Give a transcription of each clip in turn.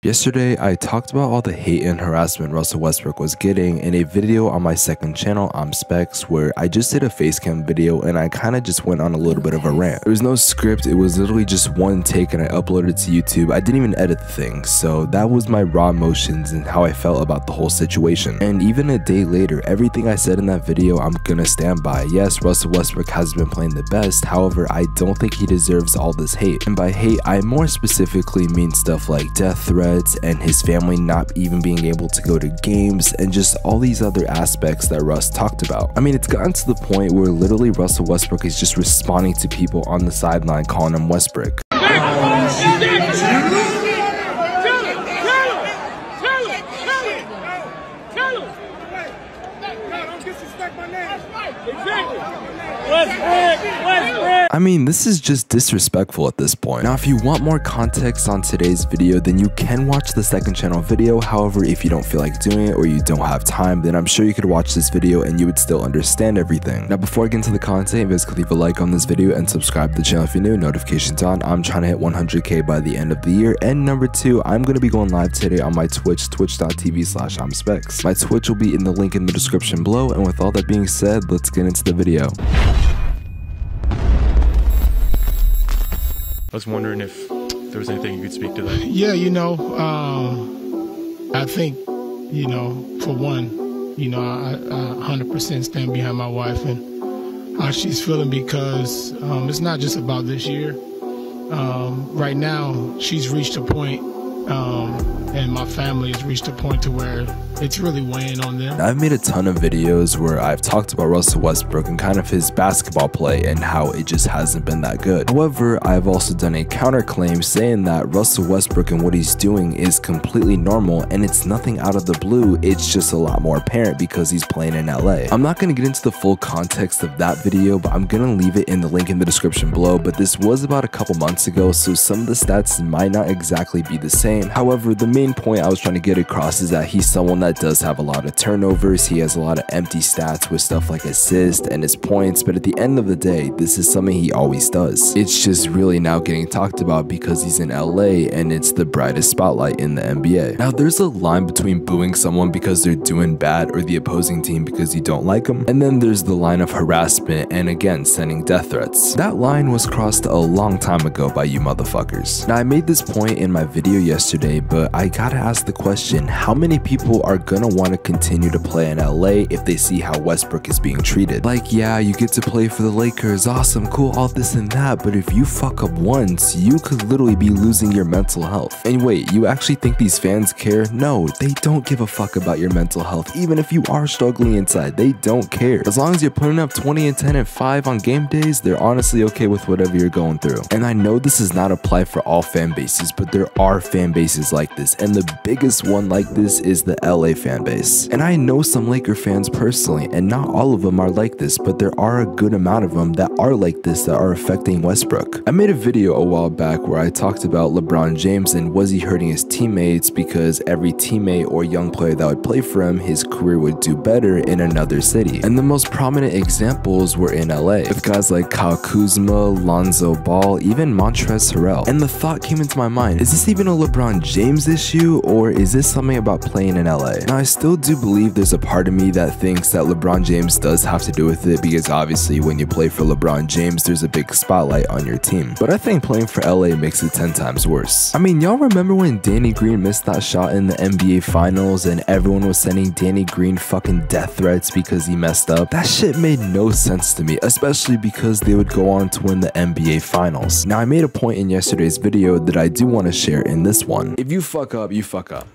Yesterday, I talked about all the hate and harassment Russell Westbrook was getting in a video on my second channel, Spex, where I just did a facecam video and I kind of just went on a little bit of a rant. There was no script, it was literally just one take and I uploaded it to YouTube. I didn't even edit the thing, so that was my raw emotions and how I felt about the whole situation. And even a day later, everything I said in that video, I'm gonna stand by. Yes, Russell Westbrook has been playing the best, however, I don't think he deserves all this hate. And by hate, I more specifically mean stuff like death threats, and his family not even being able to go to games, and just all these other aspects that Russ talked about. I mean, it's gotten to the point where literally Russell Westbrook is just responding to people on the sideline calling him Westbrook. I mean, this is just disrespectful at this point. Now, if you want more context on today's video, then you can watch the second channel video. However, if you don't feel like doing it or you don't have time, then I'm sure you could watch this video and you would still understand everything. Now, before I get into the content, basically leave a like on this video and subscribe to the channel if you're new, notifications on. I'm trying to hit 100K by the end of the year. And number two, I'm going to be going live today on my Twitch, twitch.tv/Spex. My Twitch will be in the link in the description below. And with all that being said, let's get into the video. I was wondering if there was anything you could speak to that. Yeah, I think, for one, I 100% stand behind my wife and how she's feeling, because it's not just about this year. Right now, she's reached a point, and my family has reached a point to where it's really weighing on them. I've made a ton of videos where I've talked about Russell Westbrook and kind of his basketball play and how it just hasn't been that good. However, I've also done a counterclaim saying that Russell Westbrook and what he's doing is completely normal and it's nothing out of the blue, it's just a lot more apparent because he's playing in LA. I'm not going to get into the full context of that video, but I'm going to leave it in the link in the description below. But this was about a couple months ago, so some of the stats might not exactly be the same. However, the main point I was trying to get across is that he's someone that does have a lot of turnovers. He has a lot of empty stats with stuff like assists and his points, but at the end of the day, this is something he always does. It's just really now getting talked about because he's in LA and it's the brightest spotlight in the NBA. Now, there's a line between booing someone because they're doing bad or the opposing team because you don't like them, and then there's the line of harassment and again sending death threats. That line was crossed a long time ago by you motherfuckers. Now, I made this point in my video yesterday, but I gotta ask the question, how many people are gonna want to continue to play in LA if they see how Westbrook is being treated? Like, yeah, you get to play for the Lakers, awesome, cool, all this and that, but if you fuck up once, you could literally be losing your mental health. And wait, you actually think these fans care? No, they don't give a fuck about your mental health. Even if you are struggling inside, they don't care. As long as you're putting up 20 and 10 and 5 on game days, they're honestly okay with whatever you're going through. And I know this does not apply for all fan bases, but there are fan bases like this, and the biggest one like this is the LA fan base. And I know some Laker fans personally, and not all of them are like this, but there are a good amount of them that are like this that are affecting Westbrook. I made a video a while back where I talked about LeBron James and was he hurting his teammates because every teammate or young player that would play for him, his career would do better in another city. And the most prominent examples were in LA, with guys like Kyle Kuzma, Lonzo Ball, even Montrezl Harrell. And the thought came into my mind, is this even a LeBron James issue, or is this something about playing in LA? Now, I still do believe there's a part of me that thinks that LeBron James does have to do with it, because obviously when you play for LeBron James, there's a big spotlight on your team. But I think playing for LA makes it 10 times worse. I mean, y'all remember when Danny Green missed that shot in the NBA Finals and everyone was sending Danny Green fucking death threats because he messed up? That shit made no sense to me, especially because they would go on to win the NBA Finals. Now, I made a point in yesterday's video that I do want to share in this one. If you fuck up, you fuck up.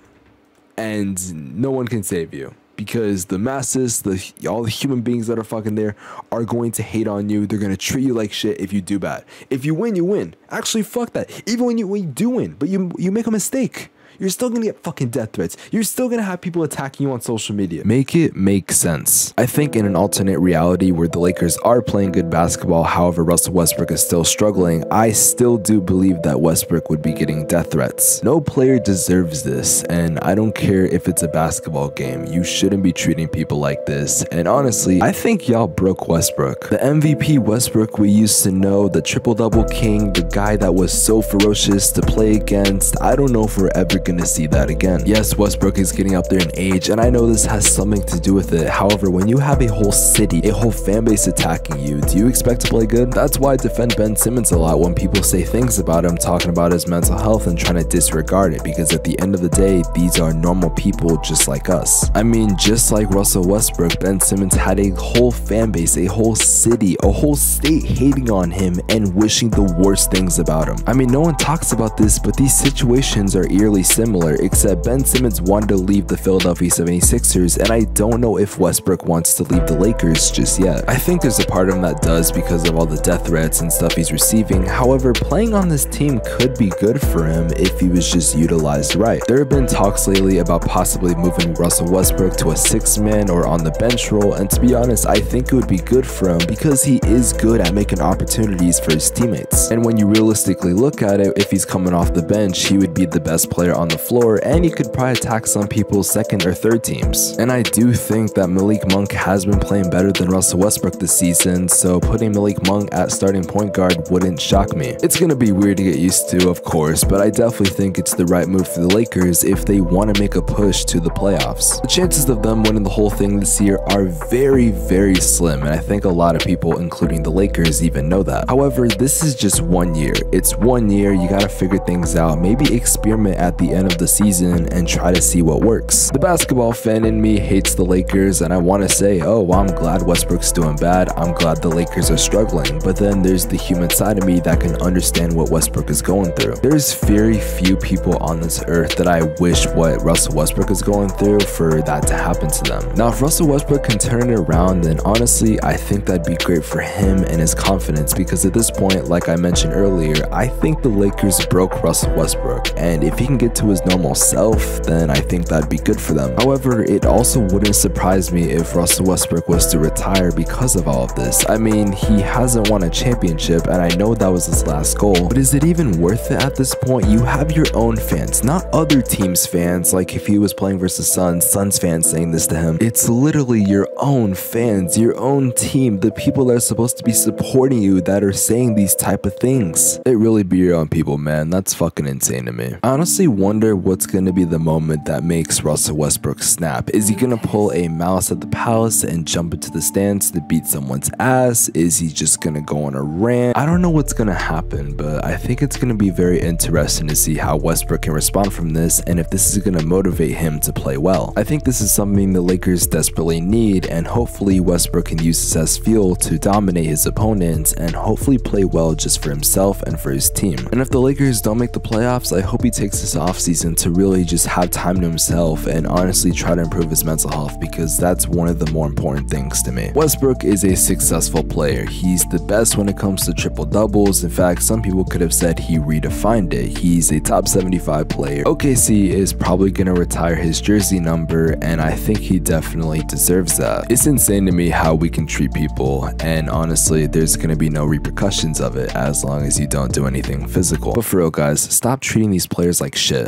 And no one can save you, because the masses, all the human beings that are fucking there are going to hate on you. They're going to treat you like shit if you do bad. If you win, you win. Actually, fuck that. Even when you do win, but you make a mistake, you're still gonna get fucking death threats. You're still gonna have people attacking you on social media. Make it make sense. I think in an alternate reality where the Lakers are playing good basketball, however Russell Westbrook is still struggling, I still do believe that Westbrook would be getting death threats. No player deserves this, and I don't care if it's a basketball game. You shouldn't be treating people like this. And honestly, I think y'all broke Westbrook. The MVP Westbrook we used to know, the triple-double king, the guy that was so ferocious to play against, I don't know if we're ever gonna see that again. Yes, Westbrook is getting up there in age, and I know this has something to do with it. However, when you have a whole city, a whole fan base attacking you, do you expect to play good? That's why I defend Ben Simmons a lot when people say things about him, talking about his mental health and trying to disregard it, because at the end of the day, these are normal people just like us. I mean, just like Russell Westbrook, Ben Simmons had a whole fan base, a whole city, a whole state hating on him and wishing the worst things about him. I mean, no one talks about this, but these situations are eerily similar, except Ben Simmons wanted to leave the Philadelphia 76ers, and I don't know if Westbrook wants to leave the Lakers just yet. I think there's a part of him that does because of all the death threats and stuff he's receiving. However, playing on this team could be good for him if he was just utilized right. There have been talks lately about possibly moving Russell Westbrook to a 6-man or on the bench role, and to be honest, I think it would be good for him because he is good at making opportunities for his teammates. And when you realistically look at it, if he's coming off the bench, he would be the best player on the floor, and he could probably attack some people's second or third teams. And I do think that Malik Monk has been playing better than Russell Westbrook this season, so putting Malik Monk at starting point guard wouldn't shock me. It's gonna be weird to get used to, of course, but I definitely think it's the right move for the Lakers if they want to make a push to the playoffs. The chances of them winning the whole thing this year are very, very slim, and I think a lot of people, including the Lakers, even know that. However, this is just 1 year. It's 1 year, you gotta figure things out, maybe experiment at the end of the season and try to see what works. The basketball fan in me hates the Lakers, and I want to say, oh, well, I'm glad Westbrook's doing bad, I'm glad the Lakers are struggling, but then there's the human side of me that can understand what Westbrook is going through. There's very few people on this earth that I wish what Russell Westbrook is going through for that to happen to them. Now, if Russell Westbrook can turn it around, then honestly, I think that'd be great for him and his confidence, because at this point, like I mentioned earlier, I think the Lakers broke Russell Westbrook, and if he can get to his normal self, then I think that'd be good for them. However, it also wouldn't surprise me if Russell Westbrook was to retire because of all of this. I mean, he hasn't won a championship, and I know that was his last goal, but is it even worth it at this point? You have your own fans, not other teams' fans, like if he was playing versus Suns fans saying this to him. It's literally your own fans, your own team, the people that are supposed to be supporting you that are saying these type of things. It really be your own people, man. That's fucking insane to me. I honestly wonder what's gonna be the moment that makes Russell Westbrook snap. Is he gonna pull a Mouse at the Palace and jump into the stands to beat someone's ass? Is he just gonna go on a rant? I don't know what's gonna happen, but I think it's gonna be very interesting to see how Westbrook can respond from this, and if this is gonna motivate him to play well. I think this is something the Lakers desperately need, and hopefully Westbrook can use this as fuel to dominate his opponents and hopefully play well just for himself and for his team. And if the Lakers don't make the playoffs, I hope he takes this offseason to really just have time to himself and honestly try to improve his mental health, because that's one of the more important things to me. Westbrook is a successful player. He's the best when it comes to triple doubles. In fact, some people could have said he redefined it. He's a top 75 player. OKC is probably gonna retire his jersey number, and I think he definitely deserves that. It's insane to me how we can treat people, and honestly, there's gonna be no repercussions of it as long as you don't do anything physical. But for real, guys, stop treating these players like shit.